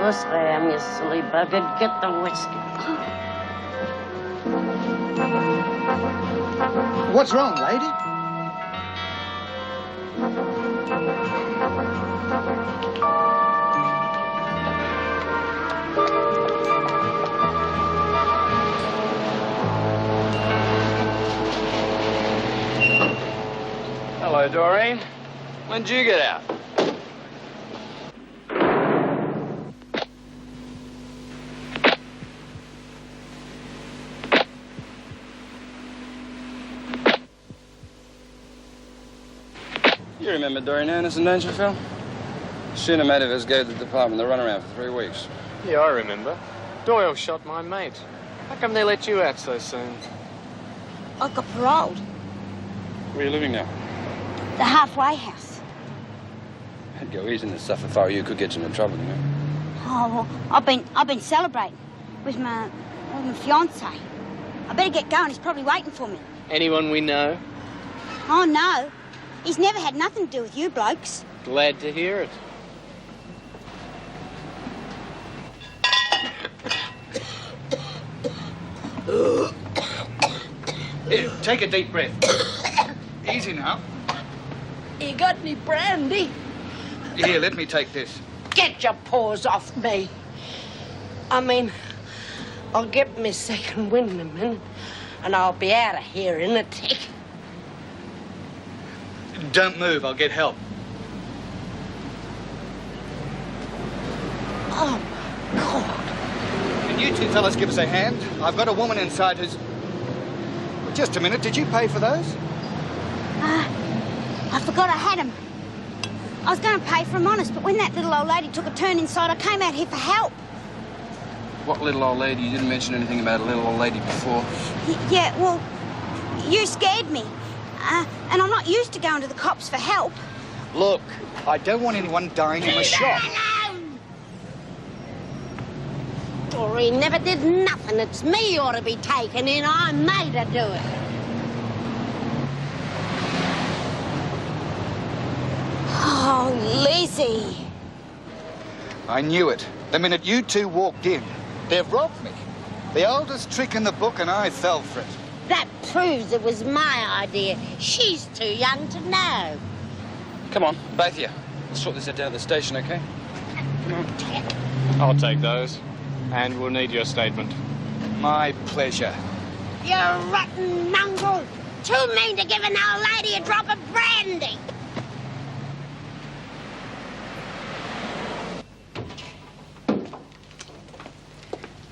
course I am, you silly bugger. Get the whiskey. What's wrong, lady? Hello, Doreen. When did you get out? You remember Doreen Anderson, don't you, Phil? She and a mate of hers gave the department the runaround for 3 weeks. Yeah, I remember. Doyle shot my mate. How come they let you out so soon? I got paroled. Where are you living now? The halfway house. I'd go easy on this stuff if I were you. Could get you into trouble, you know. Oh, well, I've been celebrating with my fiance. I better get going. He's probably waiting for me. Anyone we know? Oh, no. He's never had nothing to do with you blokes. Glad to hear it. Here, take a deep breath. Easy now. You got any brandy? Here, let me take this. Get your paws off me. I mean, I'll get me second wind in a minute, and I'll be out of here in a tick. Don't move, I'll get help. Oh, my God. Can you two fellas give us a hand? I've got a woman inside who's... Just a minute, did you pay for those? I forgot I had him. I was going to pay for him honest, but when that little old lady took a turn inside, I came out here for help. What little old lady? You didn't mention anything about a little old lady before. Yeah, well, you scared me. And I'm not used to going to the cops for help. Look, I don't want anyone dying in the shop. Doreen never did nothing. It's me you ought to be taken in. I made her do it. Oh, Lizzie. I knew it. The minute you two walked in, they've robbed me. The oldest trick in the book, and I fell for it. That proves it was my idea. She's too young to know. Come on, both of you. We'll sort this out down at the station, okay? Come on. I'll take those. And we'll need your statement. My pleasure. You rotten mongrel. Too mean to give an old lady a drop of brandy.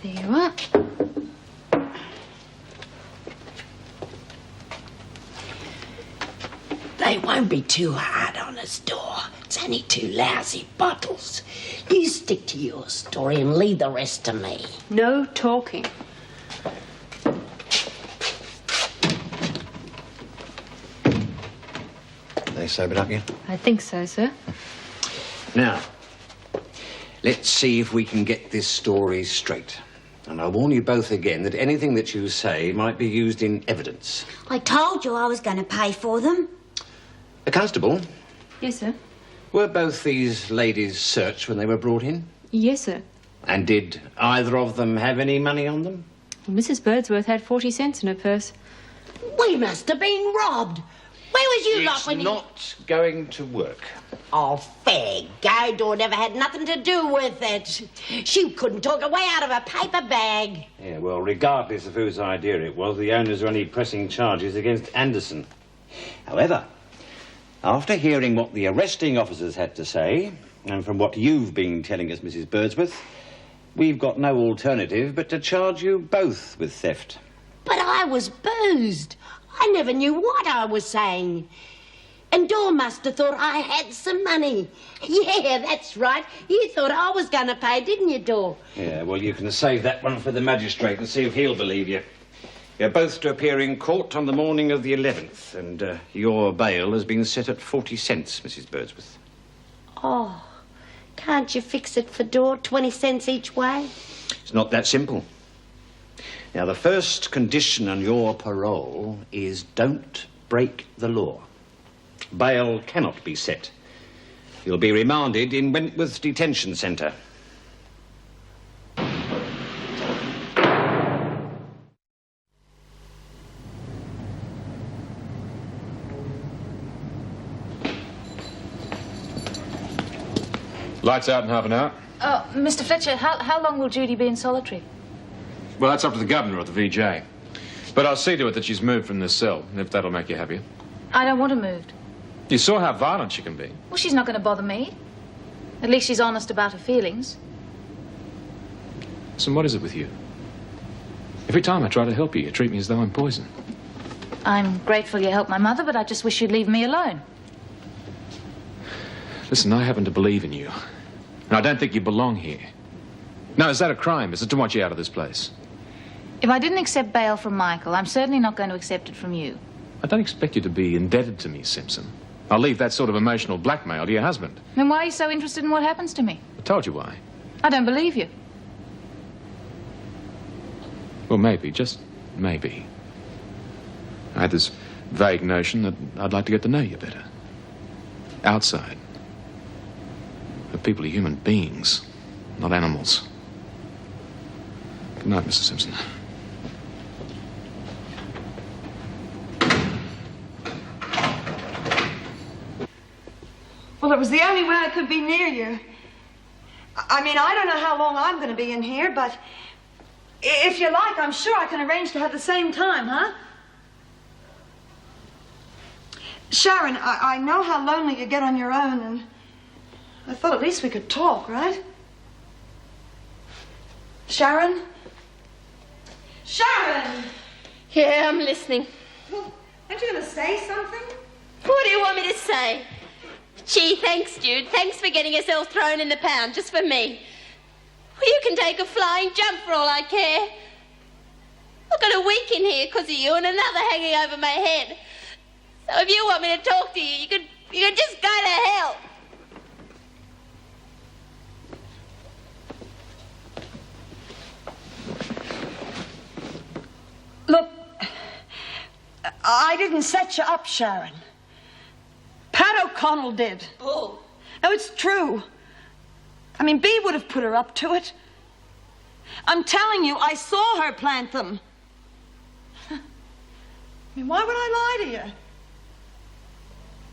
There you are. They won't be too hard on us, Dor. It's only 2 lousy bottles. You stick to your story and leave the rest to me. No talking. They sobered up yet? I think so, sir. Now, let's see if we can get this story straight. And I'll warn you both again that anything that you say might be used in evidence. I told you I was going to pay for them. A constable, Yes, sir. were both these ladies searched when they were brought in? Yes, sir. And did either of them have any money on them? Well, Mrs. Birdsworth had 40 cents in her purse. We must have been robbed. Where was you lot when It's you... not going to work. Oh, fair go. Dor never had nothing to do with it. She couldn't talk her way out of a paper bag. Yeah, well, regardless of whose idea it was, the owners are only pressing charges against Anderson. However, after hearing what the arresting officers had to say, and from what you've been telling us, Mrs. Birdsworth, we've got no alternative but to charge you both with theft. But I was boozed. I never knew what I was saying. And Dor must have thought I had some money. Yeah, that's right. You thought I was going to pay, didn't you, Dor? Yeah, well, you can save that one for the magistrate and see if he'll believe you. You're both to appear in court on the morning of the 11th, and your bail has been set at 40 cents, Mrs. Birdsworth. Oh, can't you fix it for Dor? 20 cents each way? It's not that simple. Now, the first condition on your parole is don't break the law. Bail cannot be set. You'll be remanded in Wentworth Detention Centre. Lights out in half an hour. Oh, Mr. Fletcher, how long will Judy be in solitary? Well, that's up to the governor or the VJ. But I'll see to it that she's moved from this cell, if that'll make you happier. I don't want her moved. You saw how violent she can be. Well, she's not going to bother me. At least she's honest about her feelings. So what is it with you? Every time I try to help you, you treat me as though I'm poison. I'm grateful you helped my mother, but I just wish you'd leave me alone. Listen, I happen to believe in you. And I don't think you belong here. Now, is that a crime? Is it to want you out of this place? If I didn't accept bail from Michael, I'm certainly not going to accept it from you. I don't expect you to be indebted to me, Simpson. I'll leave that sort of emotional blackmail to your husband. Then why are you so interested in what happens to me? I told you why. I don't believe you. Well, maybe, just maybe. I had this vague notion that I'd like to get to know you better. Outside. That people are human beings, not animals. Good night, Mr. Simpson. Well, it was the only way I could be near you. I mean, I don't know how long I'm going to be in here, but if you like, I'm sure I can arrange to have the same time, huh? Sharon, I know how lonely you get on your own, and I thought at least we could talk, right? Sharon? Sharon! Yeah, I'm listening. Well, aren't you going to say something? What do you want me to say? Gee, thanks, Jude. Thanks for getting yourself thrown in the pound just for me. Well, you can take a flying jump for all I care. I've got a week in here because of you and another hanging over my head. So if you want me to talk to you, you could just go to hell. Look, I didn't set you up, Sharon. Pat O'Connell did. Bull. No, it's true. I mean, Bea would have put her up to it. I'm telling you, I saw her plant them. I mean, why would I lie to you?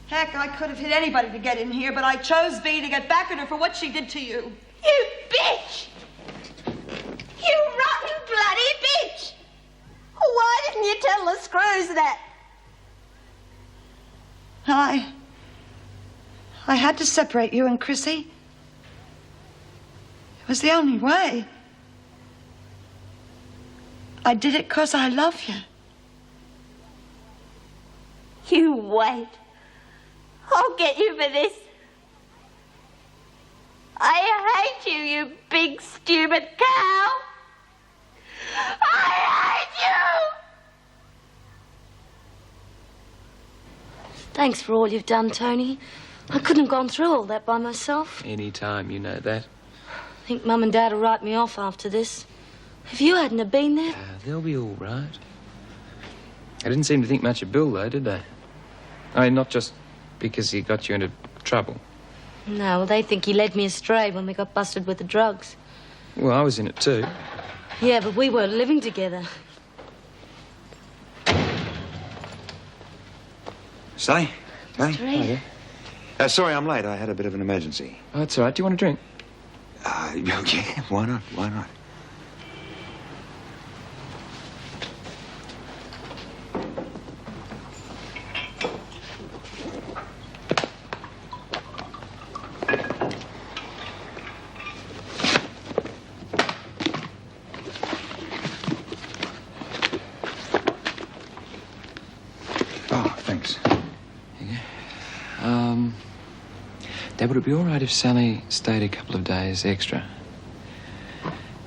Heck, I could have hit anybody to get in here, but I chose Bea to get back at her for what she did to you. You bitch! You rotten bloody bitch! Why didn't you tell the screws that? I had to separate you and Chrissy. It was the only way. I did it 'cause I love you. You wait. I'll get you for this. I hate you, you big stupid cow. I hate you! Thanks for all you've done, Tony. I couldn't have gone through all that by myself. Any time, you know that. I think Mum and Dad will write me off after this. If you hadn't have been there... They'll be all right. I didn't seem to think much of Bill, though, did they? I mean, not just because he got you into trouble. No, well, they think he led me astray when we got busted with the drugs. Well, I was in it, too. Yeah, but we weren't living together. Sally? Sally? Reed. Sorry, I'm late. I had a bit of an emergency. Oh, that's all right. Do you want a drink? Yeah, why not? Why not? Oh, thanks. Dad, would it be all right if Sally stayed a couple of days extra?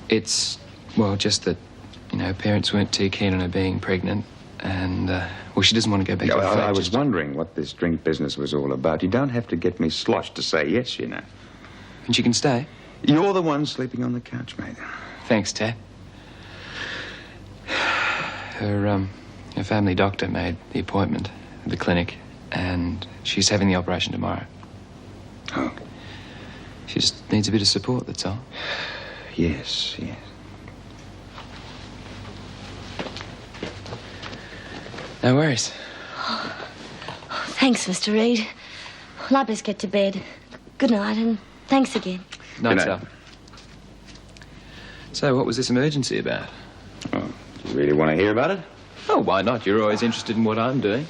It's, well, just that, you know, parents weren't too keen on her being pregnant, and, well, she doesn't want to go back to the flat. I was wondering what this drink business was all about. You don't have to get me sloshed to say yes, you know. And she can stay? You're the one sleeping on the couch, mate. Thanks, Dad. Her family doctor made the appointment at the clinic, and she's having the operation tomorrow. Oh. She just needs a bit of support, that's all. Yes, yes. No worries. Thanks, Mr. Reed. Well, I best get to bed. Good night, and Thanks again. Night, Good night. sir. So, what was this emergency about? Oh, do you really want to hear about it? Oh, why not? You're always interested in what I'm doing.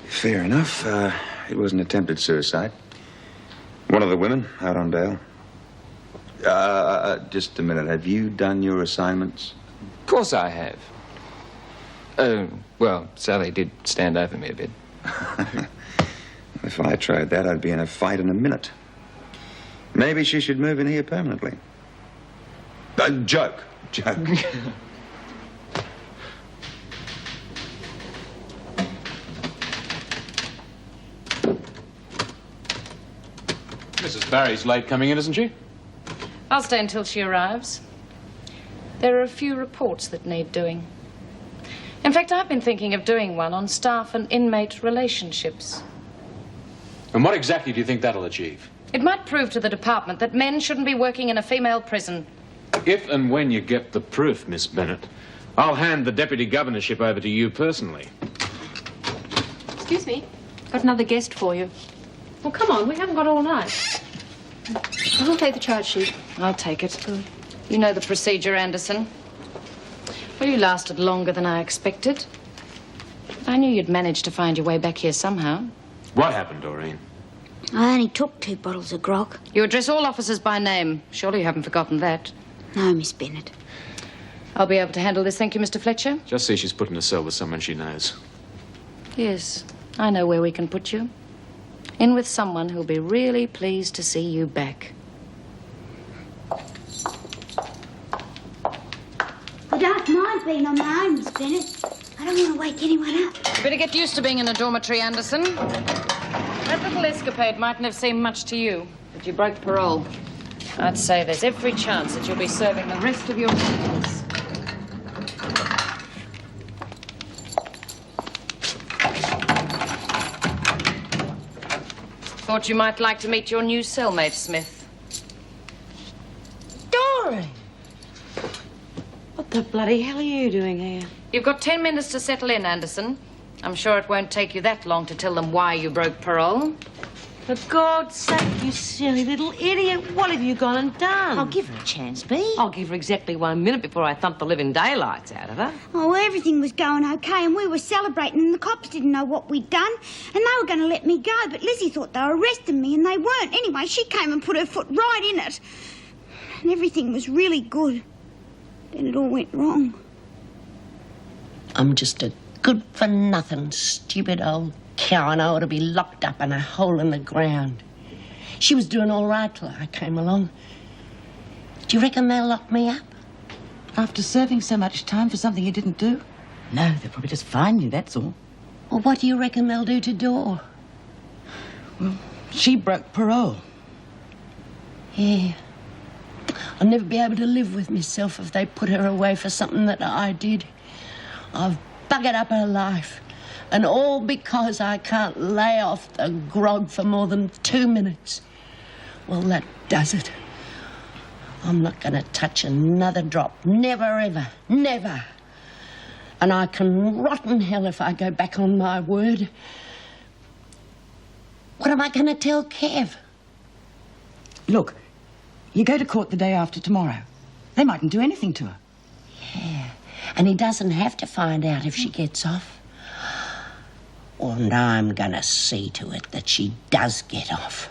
Fair enough. It was an attempted suicide. One of the women out on bail. Just a minute. Have you done your assignments? Of course I have. Well, Sally did stand over me a bit. If I tried that, I'd be in a fight in a minute. Maybe she should move in here permanently. Joke. Mrs. Barry's late coming in, isn't she? I'll stay until she arrives. There are a few reports that need doing. In fact, I've been thinking of doing one on staff and inmate relationships. And what exactly do you think that'll achieve? It might prove to the department that men shouldn't be working in a female prison. If and when you get the proof, Miss Bennett, I'll hand the deputy governorship over to you personally. Excuse me. Got another guest for you. Well, come on. We haven't got all night. I'll take the charge sheet. I'll take it. You know the procedure, Anderson. Well, you lasted longer than I expected. I knew you'd managed to find your way back here somehow. What happened, Doreen? I only took 2 bottles of grog. You address all officers by name. Surely you haven't forgotten that. No, Miss Bennett. I'll be able to handle this, thank you, Mr. Fletcher. Just see she's put in a cell with someone she knows. Yes, I know where we can put you. In with someone who'll be really pleased to see you back. I don't mind being on my own, Miss Bennett. I don't want to wake anyone up. You better get used to being in a dormitory, Anderson. That little escapade mightn't have seemed much to you, but you broke parole. I'd say there's every chance that you'll be serving the rest of your sentence. Thought you might like to meet your new cellmate, Smith. Doreen! What the bloody hell are you doing here? You've got 10 minutes to settle in, Anderson. I'm sure it won't take you that long to tell them why you broke parole. For God's sake, you silly little idiot. What have you gone and done? I'll give her a chance, Bee. I'll give her exactly 1 minute before I thump the living daylights out of her. Oh, everything was going okay and we were celebrating and the cops didn't know what we'd done and they were going to let me go, but Lizzie thought they were arresting me and they weren't. Anyway, she came and put her foot right in it. And everything was really good. Then it all went wrong. I'm just a good-for-nothing, stupid old cow and I ought to be locked up in a hole in the ground. She was doing all right till I came along. Do you reckon they'll lock me up? After serving so much time for something you didn't do? No, they'll probably just fine you, that's all. Well, what do you reckon they'll do to Dor? Well, she broke parole. Yeah. I'll never be able to live with myself if they put her away for something that I did. I've buggered up her life. And all because I can't lay off the grog for more than 2 minutes. Well, that does it. I'm not going to touch another drop. Never, ever. Never. And I can rot in hell if I go back on my word. What am I going to tell Kev? Look, you go to court the day after tomorrow. They mightn't do anything to her. Yeah, and he doesn't have to find out if she gets off. And I'm going to see to it that she does get off.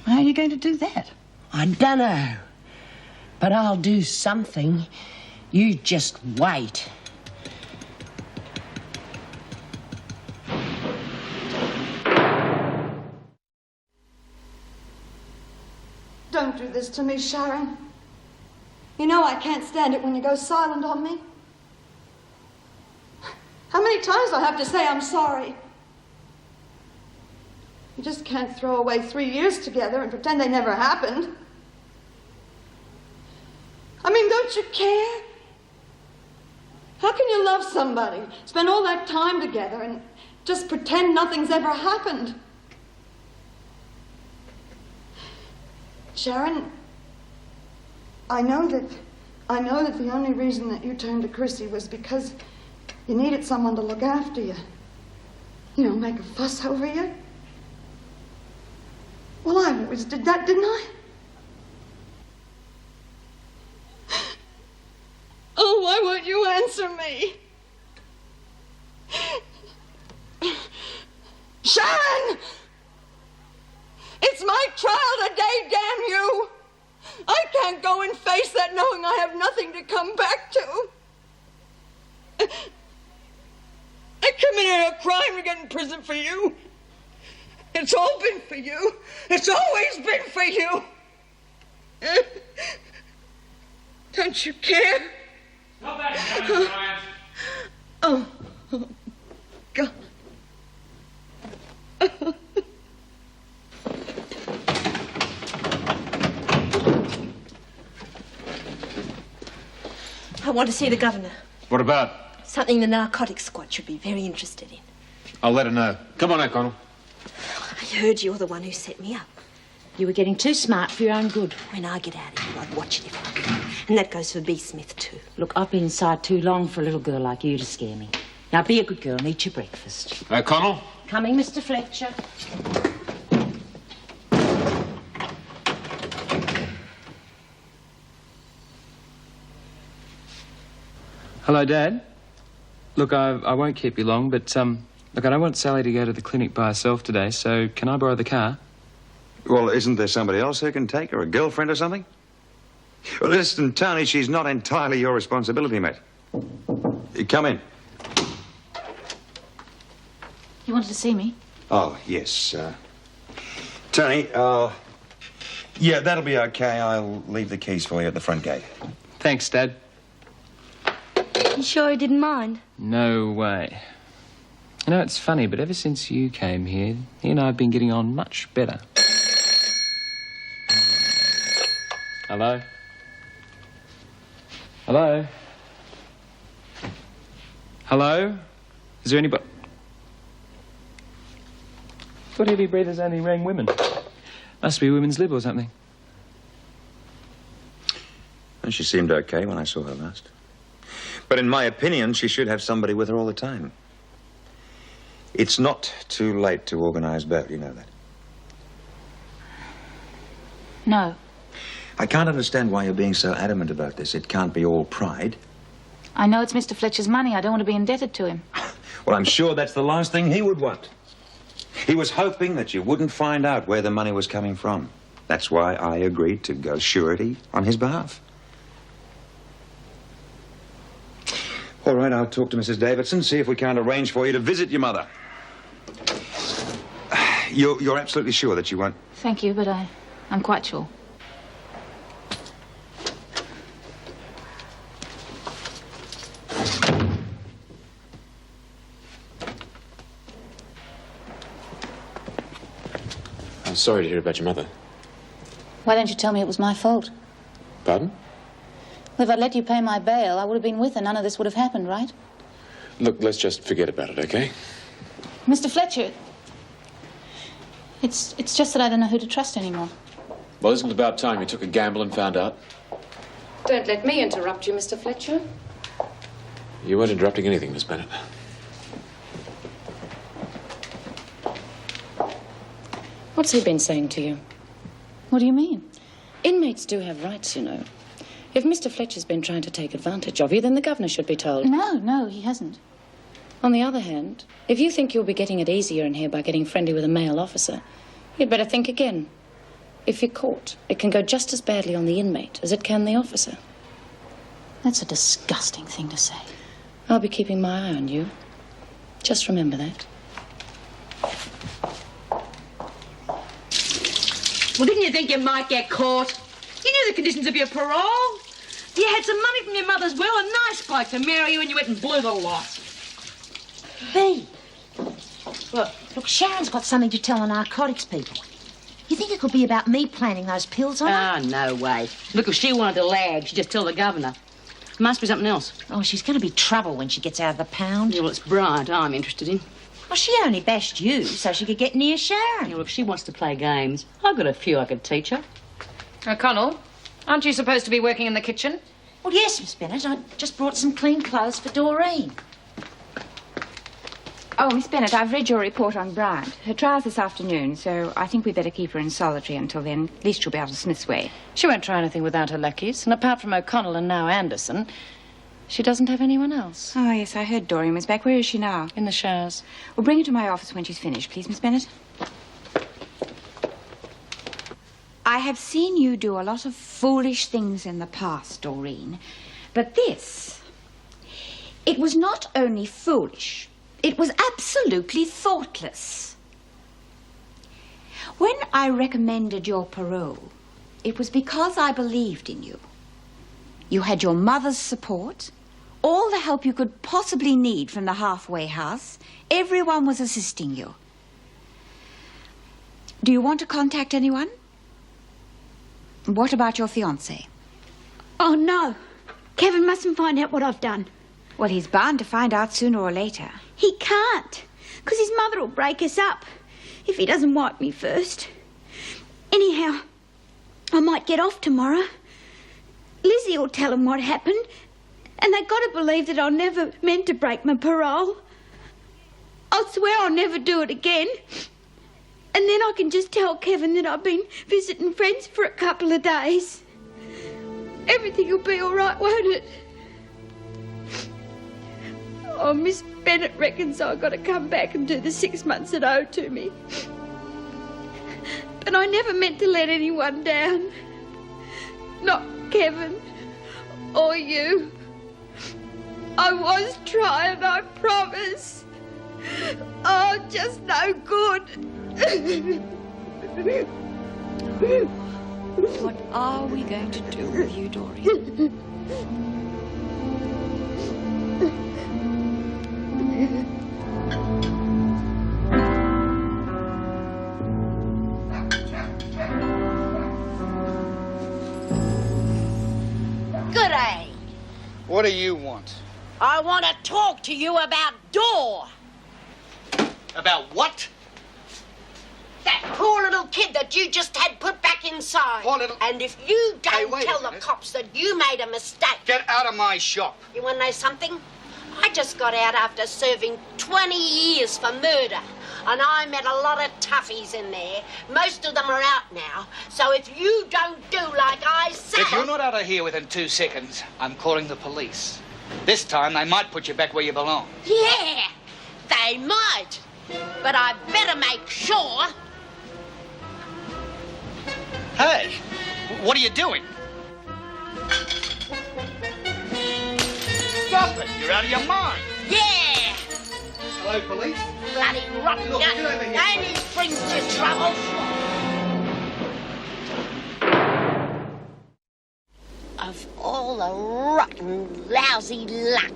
How are you going to do that? I don't know. But I'll do something. You just wait. Don't do this to me, Sharon. You know I can't stand it when you go silent on me. How many times do I have to say I'm sorry? You just can't throw away 3 years together and pretend they never happened. I mean, don't you care? How can you love somebody, spend all that time together, and just pretend nothing's ever happened? Sharon, I know that the only reason that you turned to Chrissy was because you needed someone to look after you. You know, make a fuss over you. Well, I always did that, didn't I? answer me. Sharon! It's my trial today, damn you! I can't go and face that knowing I have nothing to come back to. I committed a crime to get in prison for you. It's all been for you. It's always been for you. Don't you care? Not that, Oh, God. I want to see the governor. What about? Something the narcotics squad should be very interested in. I'll let her know. Come on, O'Connell. I heard you're the one who set me up. You were getting too smart for your own good. When I get out of here, I'd watch it if I could. And that goes for B. Smith, too. Look, I've been inside too long for a little girl like you to scare me. Now, be a good girl and eat your breakfast. O'Connell? Coming, Mr. Fletcher. Hello, Dad. Look, I won't keep you long, but, look, I don't want Sally to go to the clinic by herself today, so can I borrow the car? Well, isn't there somebody else who can take her, a girlfriend or something? Well, listen, Tony, she's not entirely your responsibility, mate. Come in. You wanted to see me? Oh, yes. Tony, yeah, that'll be okay. I'll leave the keys for you at the front gate. Thanks, Dad. You sure he didn't mind? No way. You know, it's funny, but ever since you came here, he and I have been getting on much better. Hello? Hello? Hello? Is there anybody? Thought heavy breathers only rang women. Must be women's lib or something. Well, she seemed okay when I saw her last. But in my opinion, she should have somebody with her all the time. It's not too late to organise bail, you know that. No. I can't understand why you're being so adamant about this. It can't be all pride. I know it's Mr. Fletcher's money. I don't want to be indebted to him. Well, I'm sure that's the last thing he would want. He was hoping that you wouldn't find out where the money was coming from. That's why I agreed to go surety on his behalf. All right, I'll talk to Mrs. Davidson, see if we can't arrange for you to visit your mother. You're absolutely sure that you won't? Thank you, but I'm quite sure. I'm sorry to hear about your mother. Why don't you tell me it was my fault? Pardon? Well, if I'd let you pay my bail, I would have been with her. None of this would have happened, right? Look, let's just forget about it, okay? Mr. Fletcher, it's just that I don't know who to trust anymore. Well, isn't it about time you took a gamble and found out? Don't let me interrupt you, Mr. Fletcher. You weren't interrupting anything, Miss Bennett. What's he been saying to you? What do you mean? Inmates do have rights, you know. If Mr. Fletcher's been trying to take advantage of you, then the governor should be told. No, he hasn't. On the other hand, if you think you'll be getting it easier in here by getting friendly with a male officer, you'd better think again. If you're caught, it can go just as badly on the inmate as it can the officer. That's a disgusting thing to say. I'll be keeping my eye on you. Just remember that. Well, didn't you think you might get caught? You knew the conditions of your parole. You had some money from your mother's will, a nice bloke to marry you, and you went and blew the lot. Hey, look, Sharon's got something to tell the narcotics people. You think it could be about me planting those pills on her? Ah, no way. Look, if she wanted to lag, she'd just tell the governor. It must be something else. Oh, she's going to be trouble when she gets out of the pound. Yeah, well, it's Bryant I'm interested in. Well, she only bashed you so she could get near Sharon. Yeah, well, if she wants to play games, I've got a few I could teach her. O'Connell, aren't you supposed to be working in the kitchen? Well, yes, Miss Bennett. I just brought some clean clothes for Doreen. Oh, Miss Bennett, I've read your report on Bryant. Her trial's this afternoon, so I think we'd better keep her in solitary until then. At least she'll be out of Smith's way. She won't try anything without her lackeys, and apart from O'Connell and now Anderson, She doesn't have anyone else. Oh, yes, I heard Dorian was back. Where is she now? In the showers. Well, bring her to my office when she's finished, please, Miss Bennett. I have seen you do a lot of foolish things in the past, Doreen. But this, it was not only foolish, it was absolutely thoughtless. When I recommended your parole, it was because I believed in you. You had your mother's support, all the help you could possibly need from the halfway house. Everyone was assisting you. Do you want to contact anyone? What about your fiancé? Oh, no. Kevin mustn't find out what I've done. Well, he's bound to find out sooner or later. He can't, because his mother will break us up if he doesn't wipe me first. Anyhow, I might get off tomorrow. Lizzie will tell him what happened, and they've got to believe that I never meant to break my parole. I'll swear I'll never do it again. And then I can just tell Kevin that I've been visiting friends for a couple of days. Everything will be all right, won't it? Oh, Miss Bennett reckons I've got to come back and do the 6 months that owed to me. But I never meant to let anyone down. Not Kevin or you. I was trying, I promise. Oh, just no good. What are we going to do with you, Dorian? G'day. What do you want? I want to talk to you about Dor. About what? That poor little kid that you just had put back inside. Poor little... And if you don't wait tell a the minute. cops that you made a mistake... Get out of my shop. You want to know something? I just got out after serving 20 years for murder. And I met a lot of toughies in there. Most of them are out now. So if you don't do like I said... If you're not out of here within 2 seconds, I'm calling the police. This time, they might put you back where you belong. Yeah, they might. But I better make sure... Hey, what are you doing? Stop it! You're out of your mind. Yeah! Hello, police? Bloody rotten Look, nut. get over here. Only brings you trouble. Of all the rotten, lousy luck,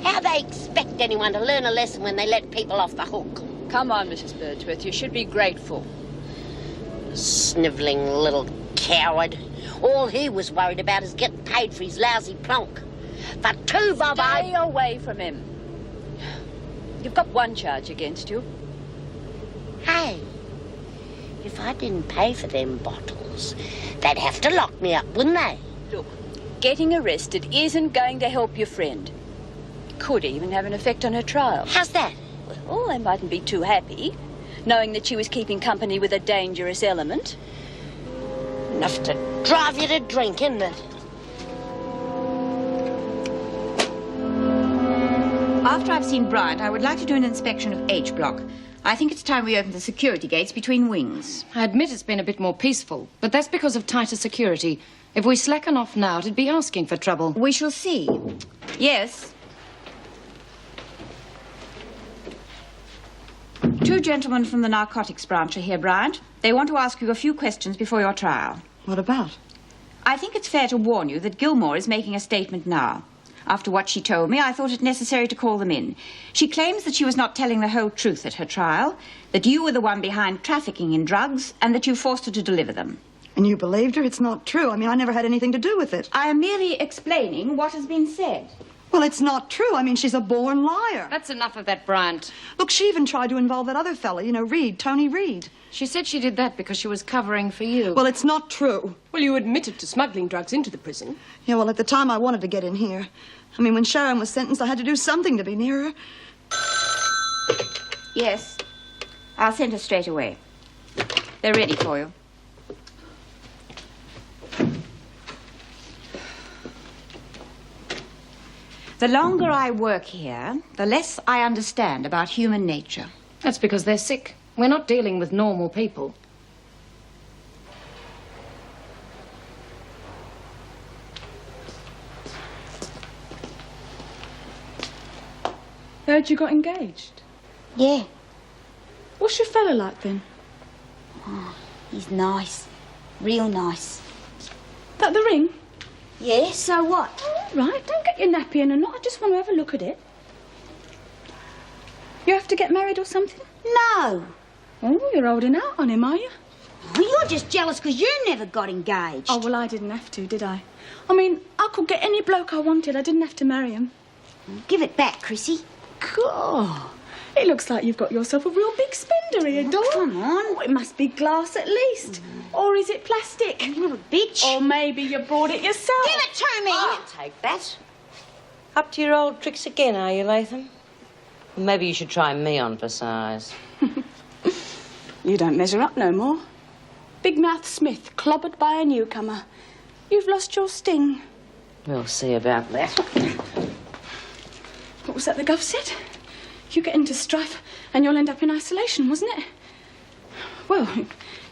how they expect anyone to learn a lesson when they let people off the hook? Come on, Mrs. Birdsworth, you should be grateful. Snivelling little coward. All he was worried about is getting paid for his lousy plonk. For 2 bob, Stay away from him. You've got 1 charge against you. Hey, if I didn't pay for them bottles, they'd have to lock me up, wouldn't they? Look, getting arrested isn't going to help your friend. Could even have an effect on her trial. How's that? Well, they mightn't be too happy, knowing that she was keeping company with a dangerous element. Enough to drive you to drink, isn't it? After I've seen Bryant, I would like to do an inspection of H block. I think it's time we opened the security gates between wings. I admit it's been a bit more peaceful, but that's because of tighter security. If we slacken off now, it'd be asking for trouble. We shall see. Yes. 2 gentlemen from the narcotics branch are here, Bryant. They want to ask you a few questions before your trial. What about? I think it's fair to warn you that Gilmore is making a statement now. After what she told me, I thought it necessary to call them in. She claims that she was not telling the whole truth at her trial, that you were the one behind trafficking in drugs, and that you forced her to deliver them. And you believed her? It's not true. I mean, I never had anything to do with it. I am merely explaining what has been said. Well, it's not true. I mean, she's a born liar. That's enough of that, Bryant. Look, she even tried to involve that other fella, Reed, Tony Reed. She said she did that because she was covering for you. Well, it's not true. Well, you admitted to smuggling drugs into the prison. Yeah, well, at the time I wanted to get in here. I mean, when Sharon was sentenced, I had to do something to be near her. Yes. I'll send her straight away. They're ready for you. The longer I work here, the less I understand about human nature. That's because they're sick. We're not dealing with normal people. Heard you got engaged? Yeah. What's your fella like then? Oh, he's nice. Real nice. That the ring? Yeah, so what? All right, don't get your nappy in a knot. I just want to have a look at it. You have to get married or something? No. Oh, you're holding out on him, are you? Oh, you're just jealous because you never got engaged. Oh, well, I didn't have to, did I? I mean, I could get any bloke I wanted. I didn't have to marry him. Give it back, Chrissy. God, it looks like you've got yourself a real big spender here, Dawn. Come on. Oh, it must be glass at least. Or is it plastic? You're a bitch. Or maybe you bought it yourself. Give it to me. I'll take that. Up to your old tricks again, are you, Latham? Maybe you should try me on for size. You don't measure up no more. Big Mouth Smith, clobbered by a newcomer. You've lost your sting. We'll see about that. What was that the Gov said? You get into strife and you'll end up in isolation, wasn't it? Well,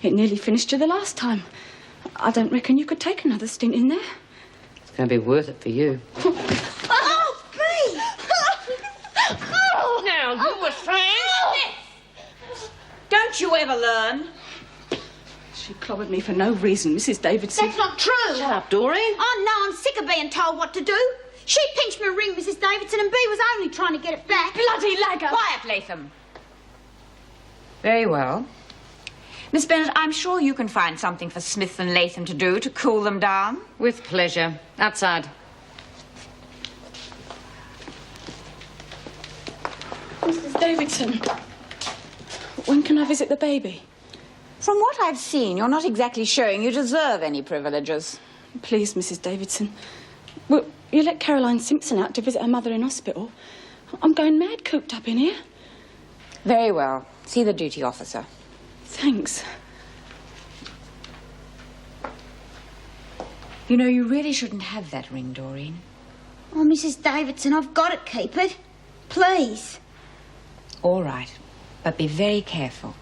it nearly finished you the last time. I don't reckon you could take another stint in there. It's going to be worth it for you. Oh, me! Now, you were saying... Don't you ever learn? She clobbered me for no reason, Mrs. Davidson. That's not true. Shut up, Doreen. Oh, no, I'm sick of being told what to do. She pinched my ring, Mrs. Davidson, and B was only trying to get it back. Bloody lagger! Quiet, Latham. Very well. Miss Bennett, I'm sure you can find something for Smith and Latham to do to cool them down. With pleasure. Outside. Mrs. Davidson, when can I visit the baby? From what I've seen, you're not exactly showing you deserve any privileges. Please, Mrs. Davidson. Will you let Caroline Simpson out to visit her mother in hospital? I'm going mad cooped up in here. Very well. See the duty officer. Thanks. You know, you really shouldn't have that ring, Doreen. Oh, Mrs. Davidson, I've got to keep it. Please. All right, but be very careful.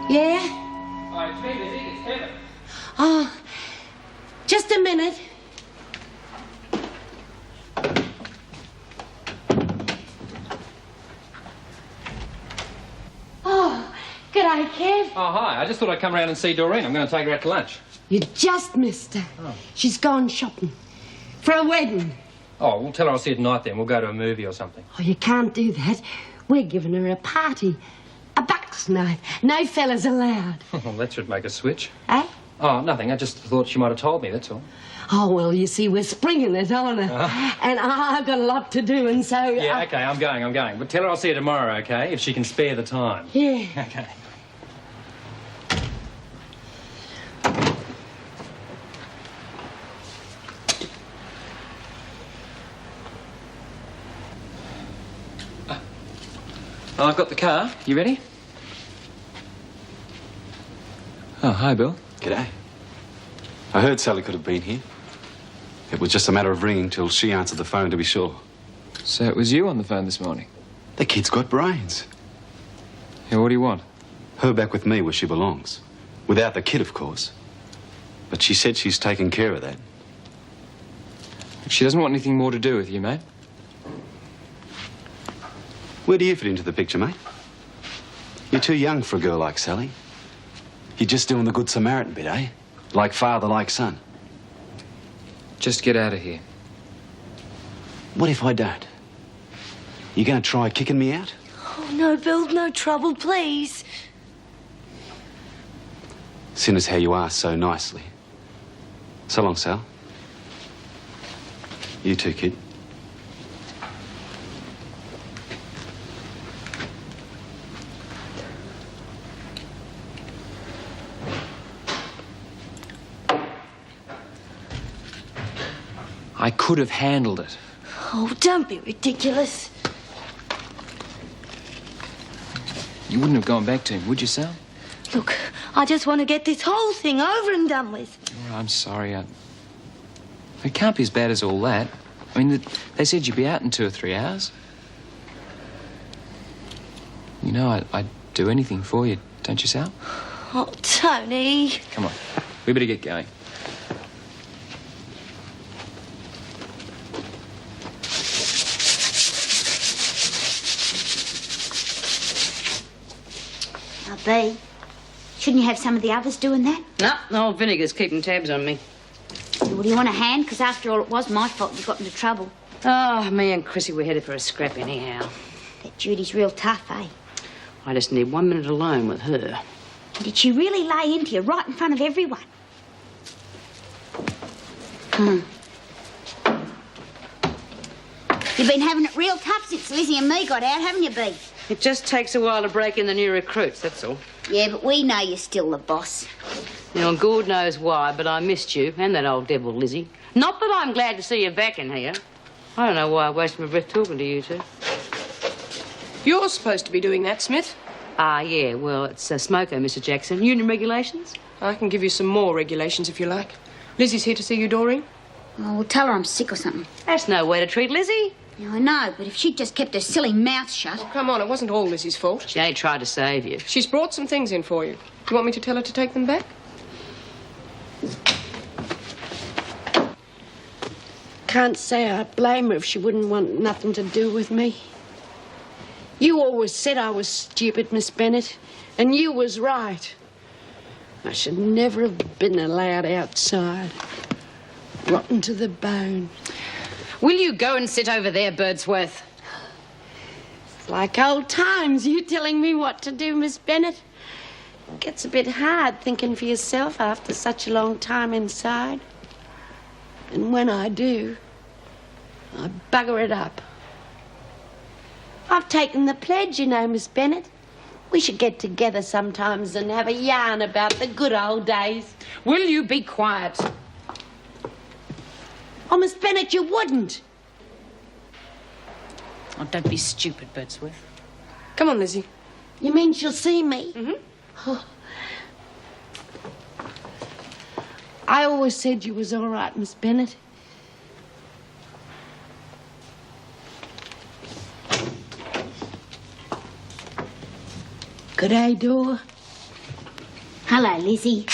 Yeah? Hi, it's me, Lizzie. It's Kevin. Oh, just a minute. Oh, g'day, Kev. Oh, hi. I just thought I'd come round and see Doreen. I'm going to take her out to lunch. You just missed her. Oh. She's gone shopping for a wedding. Oh, we'll tell her I'll see her tonight then. We'll go to a movie or something. Oh, you can't do that. We're giving her a party. A bucks night. No fellas allowed. Well, that should make a switch. Eh? Oh, nothing. I just thought she might have told me, that's all. Oh, well, you see, we're springing it on her. And I've got a lot to do, and so... Yeah, okay, I'm going. But tell her I'll see her tomorrow, okay? If she can spare the time. Yeah. Okay. Oh, I've got the car. You ready? Oh, hi, Bill. G'day. I heard Sally could have been here. It was just a matter of ringing till she answered the phone to be sure. So it was you on the phone this morning? The kid's got brains. Yeah, what do you want? Her back with me where she belongs. Without the kid, of course. But she said she's taken care of that. She doesn't want anything more to do with you, mate. Where do you fit into the picture, mate? You're too young for a girl like Sally. You're just doing the good Samaritan bit, eh? Like father, like son. Just get out of here. What if I don't? You going to try kicking me out? Oh, no, Bill, no trouble, please. Seeing as how you asked so nicely. So long, Sal. You too, kid. I could have handled it. Oh, don't be ridiculous. You wouldn't have gone back to him, would you, Sal? Look, I just want to get this whole thing over and done with. Oh, I'm sorry. It can't be as bad as all that. I mean, they said you'd be out in 2 or 3 hours. You know, I'd do anything for you, don't you, Sal? Oh, Tony. Come on. We better get going. Now, Bea, shouldn't you have some of the others doing that? No, old Vinegar's keeping tabs on me. Well, do you want a hand? Because after all, it was my fault you got into trouble. Oh, me and Chrissy were headed for a scrap anyhow. That Judy's real tough, eh? I just need 1 minute alone with her. Did she really lay into you right in front of everyone? You've been having it real tough since Lizzie and me got out, haven't you, Bea? It just takes a while to break in the new recruits, that's all. Yeah, but we know you're still the boss. Now, God knows why, but I missed you and that old devil, Lizzie. Not that I'm glad to see you back in here. I don't know why I wasted my breath talking to you two. You're supposed to be doing that, Smith. Ah, yeah, well, it's a smoker, Mr. Jackson. Union regulations? I can give you some more regulations if you like. Lizzie's here to see you, Doreen. Oh, well, tell her I'm sick or something. That's no way to treat Lizzie. Yeah, I know, but if she'd just kept her silly mouth shut... Oh, come on, it wasn't all Lizzie's fault. She ain't tried to save you. She's brought some things in for you. Do you want me to tell her to take them back? Can't say I blame her if she wouldn't want nothing to do with me. You always said I was stupid, Miss Bennett, and you was right. I should never have been allowed outside. Rotten to the bone. Will you go and sit over there, Birdsworth? It's like old times, you telling me what to do, Miss Bennett. It gets a bit hard thinking for yourself after such a long time inside. And when I do, I bugger it up. I've taken the pledge, you know, Miss Bennett. We should get together sometimes and have a yarn about the good old days. Will you be quiet? Oh, Miss Bennett, you wouldn't. Oh, don't be stupid, Birdsworth. Come on, Lizzie. You mean she'll see me? Mm-hmm. Oh. I always said you was all right, Miss Bennett. Good day, Dor. Hello, Lizzie.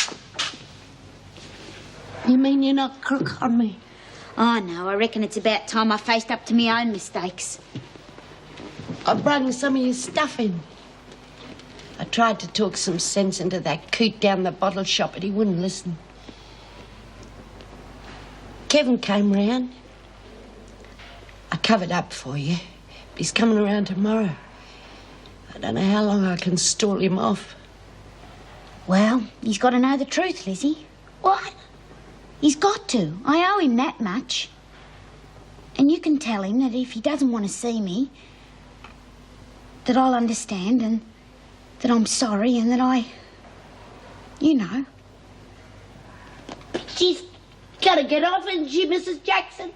You mean you're not crook on me? Oh, no, I reckon it's about time I faced up to my own mistakes. I brung some of your stuff in. I tried to talk some sense into that coot down the bottle shop, but he wouldn't listen. Kevin came round. I covered up for you. But he's coming around tomorrow. I don't know how long I can stall him off. Well, he's got to know the truth, Lizzie. What? He's got to. I owe him that much. And you can tell him that if he doesn't want to see me, that I'll understand and that I'm sorry and that you know. She's got to get off, isn't she, Mrs. Jackson?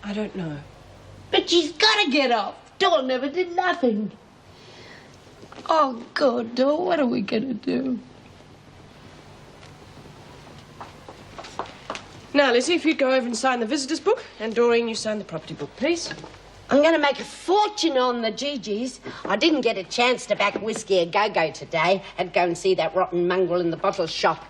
I don't know. But she's got to get off. Dawn never did nothing. Oh, God, Dawn, what are we going to do? Now, Lizzie, if you'd go over and sign the visitor's book, and Doreen, you sign the property book, please. I'm going to make a fortune on the Gigi's. I didn't get a chance to back Whiskey a Go-Go today. Had to go and see that rotten mongrel in the bottle shop.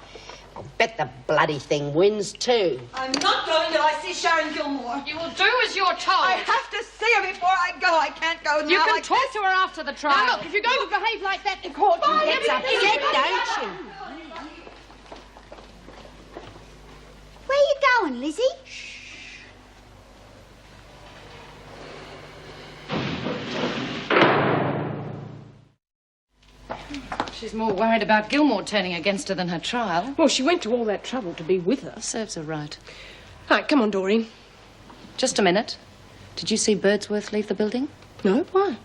I'll bet the bloody thing wins, too. I'm not going till I see Sharon Gilmore. You will do as you're told. I have to see her before I go. I can't go now. You can like talk this. to her after the trial. Now, look, if you're going to behave like that in court, You get upset, don't you? Where you going, Lizzie? She's more worried about Gilmore turning against her than her trial. Well, she went to all that trouble to be with us. Serves her right. Right, come on, Doreen. Just a minute. Did you see Birdsworth leave the building? No, why?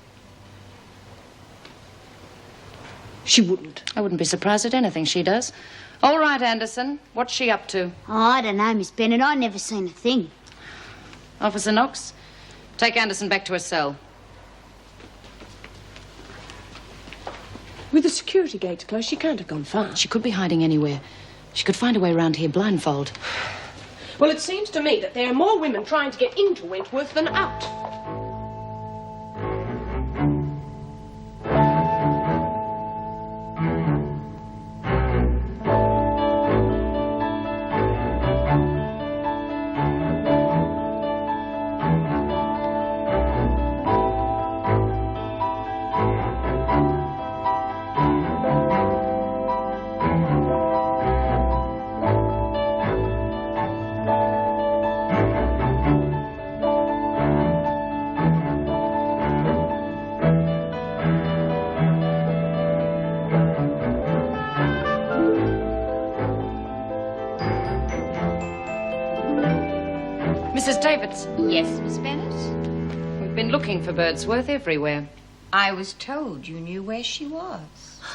She wouldn't. I wouldn't be surprised at anything she does. All right, Anderson. What's she up to? Oh, I don't know, Miss Bennett. I never seen a thing. Officer Knox, take Anderson back to her cell. With the security gates closed, she can't have gone far. She could be hiding anywhere. She could find a way around here blindfold. Well, it seems to me that there are more women trying to get into Wentworth than out. Mrs. Davidson. Yes, Miss Bennett? We've been looking for Birdsworth everywhere. I was told you knew where she was.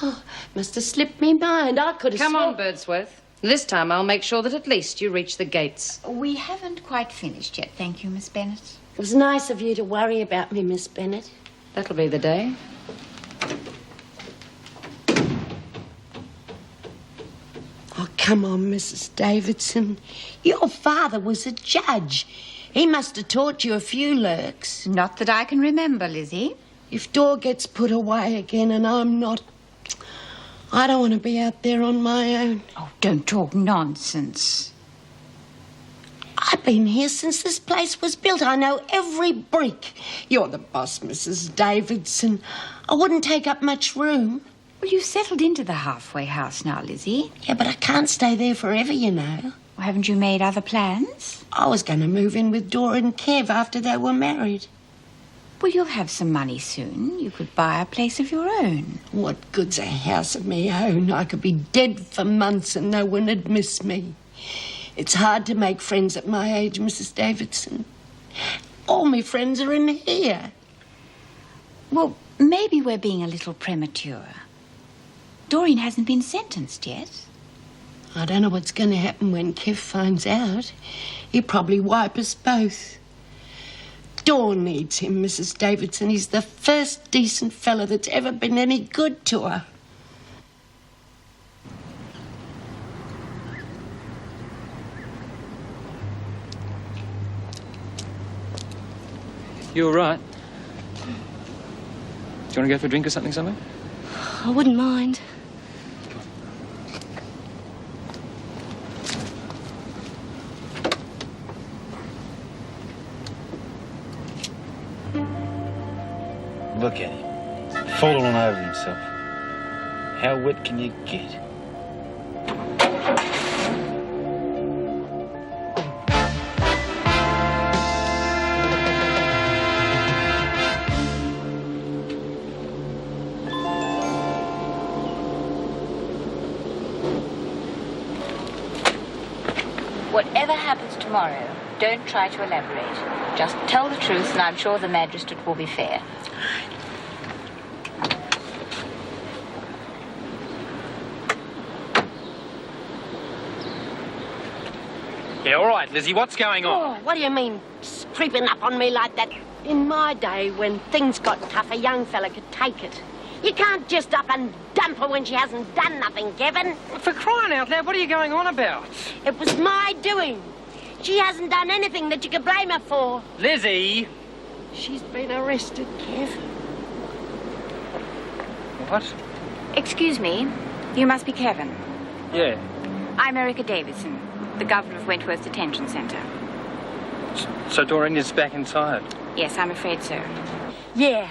Oh, must have slipped me mind. I could have Come on, Birdsworth. This time I'll make sure that at least you reach the gates. We haven't quite finished yet, thank you, Miss Bennett. It was nice of you to worry about me, Miss Bennett. That'll be the day. Oh, come on, Mrs. Davidson. Your father was a judge. He must have taught you a few lurks. Not that I can remember, Lizzie. If Dor gets put away again and I'm not... I don't want to be out there on my own. Oh, don't talk nonsense. I've been here since this place was built. I know every brick. You're the boss, Mrs. Davidson. I wouldn't take up much room. Well, you've settled into the halfway house now, Lizzie. Yeah, but I can't stay there forever, you know. Well, haven't you made other plans? I was going to move in with Dora and Kev after they were married. Well, you'll have some money soon. You could buy a place of your own. What good's a house of me own? I could be dead for months and no one would miss me. It's hard to make friends at my age, Mrs. Davidson. All my friends are in here. Well, maybe we're being a little premature. Doreen hasn't been sentenced yet. I don't know what's going to happen when Kev finds out. He'll probably wipe us both. Dawn needs him, Mrs. Davidson. He's the first decent fella that's ever been any good to her. You all right? Do you want to go for a drink or something somewhere? I wouldn't mind. Look at him, falling all over himself. How wet can you get? Whatever happens tomorrow, don't try to elaborate. Just tell the truth, and I'm sure the magistrate will be fair. Yeah, all right, Lizzie, what's going on? Oh, what do you mean, creeping up on me like that? In my day, when things got tough, a young fella could take it. You can't just up and dump her when she hasn't done nothing, Kevin. For crying out loud, what are you going on about? It was my doing. She hasn't done anything that you could blame her for. Lizzie! She's been arrested, Kev. What? Excuse me, you must be Kevin. Yeah. I'm Erica Davidson, the governor of Wentworth Detention Centre. So Doreen is back inside? Yes, I'm afraid so. Yeah,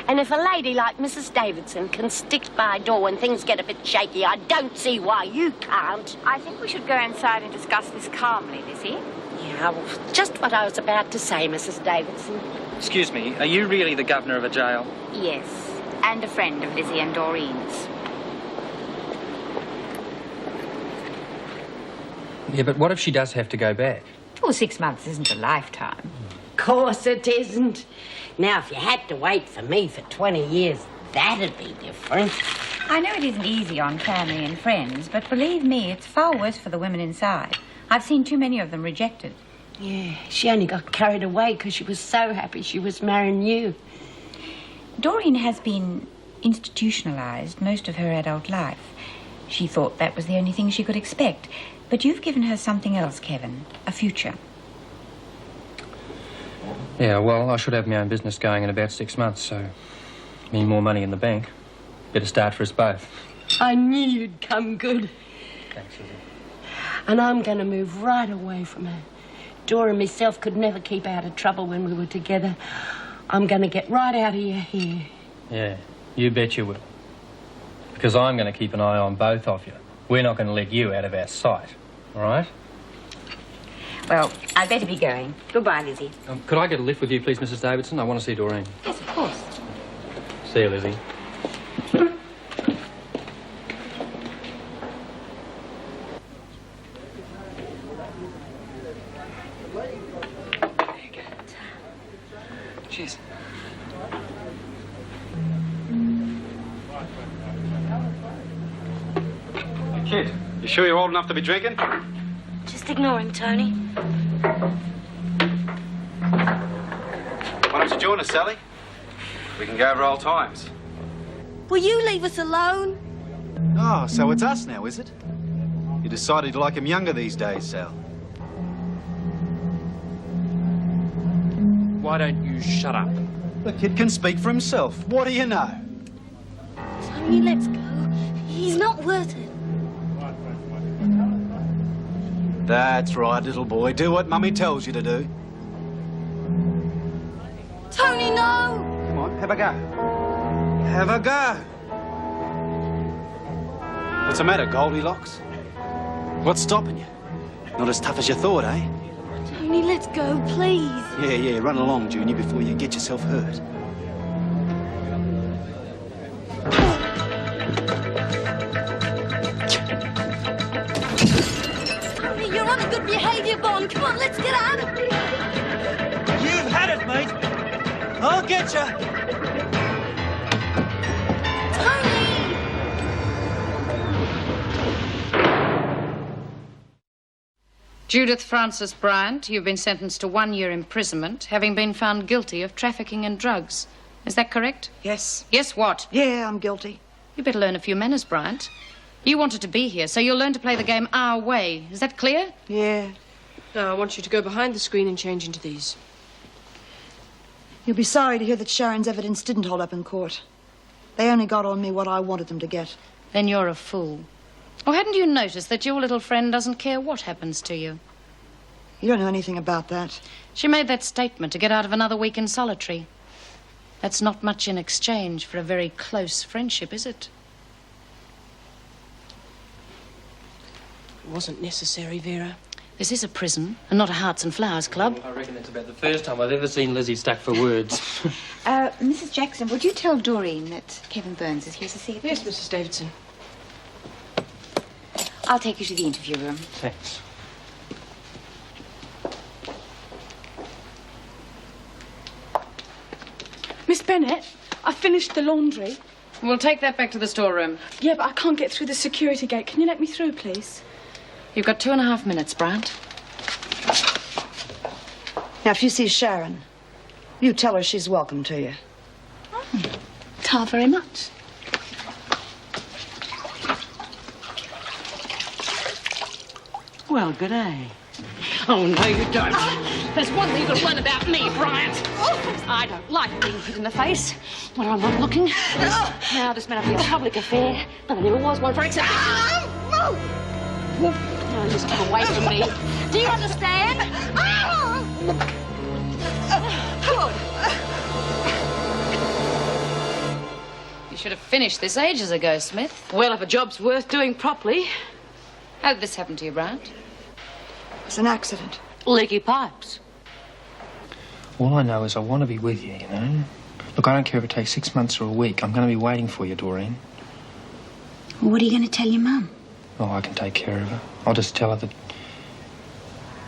and if a lady like Mrs. Davidson can stick by a door when things get a bit shaky, I don't see why you can't. I think we should go inside and discuss this calmly, Lizzie. Yeah, well, just what I was about to say, Mrs. Davidson. Excuse me, are you really the governor of a jail? Yes, and a friend of Lizzie and Doreen's. Yeah, but what if she does have to go back? Well, 6 months isn't a lifetime. Of course it isn't. Now, if you had to wait for me for 20 years, that'd be different. I know it isn't easy on family and friends, but believe me, it's far worse for the women inside. I've seen too many of them rejected. Yeah, she only got carried away because she was so happy she was marrying you. Doreen has been institutionalized most of her adult life. She thought that was the only thing she could expect. But you've given her something else, Kevin. A future. Yeah, well, I should have my own business going in about 6 months, so need more money in the bank. Better start for us both. I knew you'd come good. Thanks, Lizzie. And I'm going to move right away from her. Dora and myself could never keep out of trouble when we were together. I'm going to get right out of your hair. Yeah, you bet you will. Because I'm going to keep an eye on both of you. We're not going to let you out of our sight, all right? Well, I'd better be going. Goodbye, Lizzie. Could I get a lift with you, please, Mrs. Davidson? I want to see Doreen. Yes, of course. See you, Lizzie. Cheers. Kid, you sure you're old enough to be drinking? Just ignore him, Tony. Why don't you join us, Sally? We can go over old times. Will you leave us alone? Oh, so it's us now, is it? You decided to like him younger these days, Sal. Why don't you shut up? The kid can speak for himself. What do you know? Tony, let's go. He's not worth it. That's right, little boy. Do what Mummy tells you to do. Tony, no! Come on, have a go. Have a go. What's the matter, Goldilocks? What's stopping you? Not as tough as you thought, eh? Tony, let's go, please. Yeah, run along, Junior, before you get yourself hurt. Tony, you're on a good behaviour bond. Come on, let's get out of here. You've had it, mate. I'll get you. Judith Frances Bryant, you've been sentenced to 1 year imprisonment, having been found guilty of trafficking in drugs. Is that correct? Yes. Yes, what? Yeah, I'm guilty. You better learn a few manners, Bryant. You wanted to be here, so you'll learn to play the game our way. Is that clear? Yeah. Now, I want you to go behind the screen and change into these. You'll be sorry to hear that Sharon's evidence didn't hold up in court. They only got on me what I wanted them to get. Then you're a fool. Or hadn't you noticed that your little friend doesn't care what happens to you? You don't know anything about that. She made that statement to get out of another week in solitary. That's not much in exchange for a very close friendship, is it? It wasn't necessary, Vera. This is a prison and not a Hearts and Flowers club. I reckon it's about the first time I've ever seen Lizzie stuck for words. Mrs. Jackson, would you tell Doreen that Kevin Burns is here to see her? Yes, Mrs. Davidson. I'll take you to the interview room. Thanks. Miss Bennett, I finished the laundry. We'll take that back to the storeroom. Yeah, but I can't get through the security gate. Can you let me through, please? You've got 2.5 minutes, Bryant. Now, if you see Sharon, you tell her she's welcome to you. Ta very much. Well, good day. Oh, no, you don't. There's one thing you've got to learn about me, Bryant. I don't like being hit in the face when I'm not looking. Now, this may not be a public affair, but there never was one for example. Now, just come away from me. Do you understand? Good. You should have finished this ages ago, Smith. Well, if a job's worth doing properly. How did this happen to you, Bryant? It's an accident. Leaky pipes. All I know is I want to be with you, you know? Look, I don't care if it takes 6 months or a week. I'm going to be waiting for you, Doreen. Well, what are you going to tell your mum? Oh, I can take care of her. I'll just tell her that...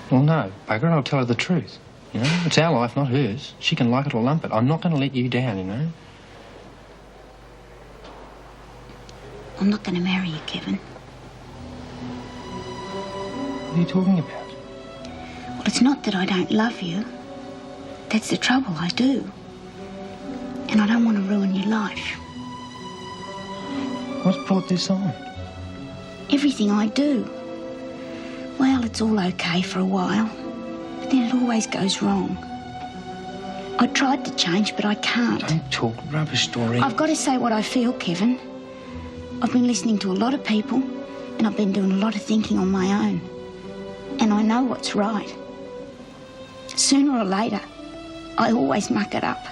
Well, no, bugger, I'll tell her the truth. You know, it's our life, not hers. She can like it or lump it. I'm not going to let you down, you know? I'm not going to marry you, Kevin. What are you talking about? Well, it's not that I don't love you. That's the trouble, I do. And I don't want to ruin your life. What's brought this on? Everything I do. Well, it's all okay for a while, but then it always goes wrong. I tried to change, but I can't. Don't talk rubbish, Doreen. I've got to say what I feel, Kevin. I've been listening to a lot of people, and I've been doing a lot of thinking on my own. And I know what's right. Sooner or later, I always muck it up.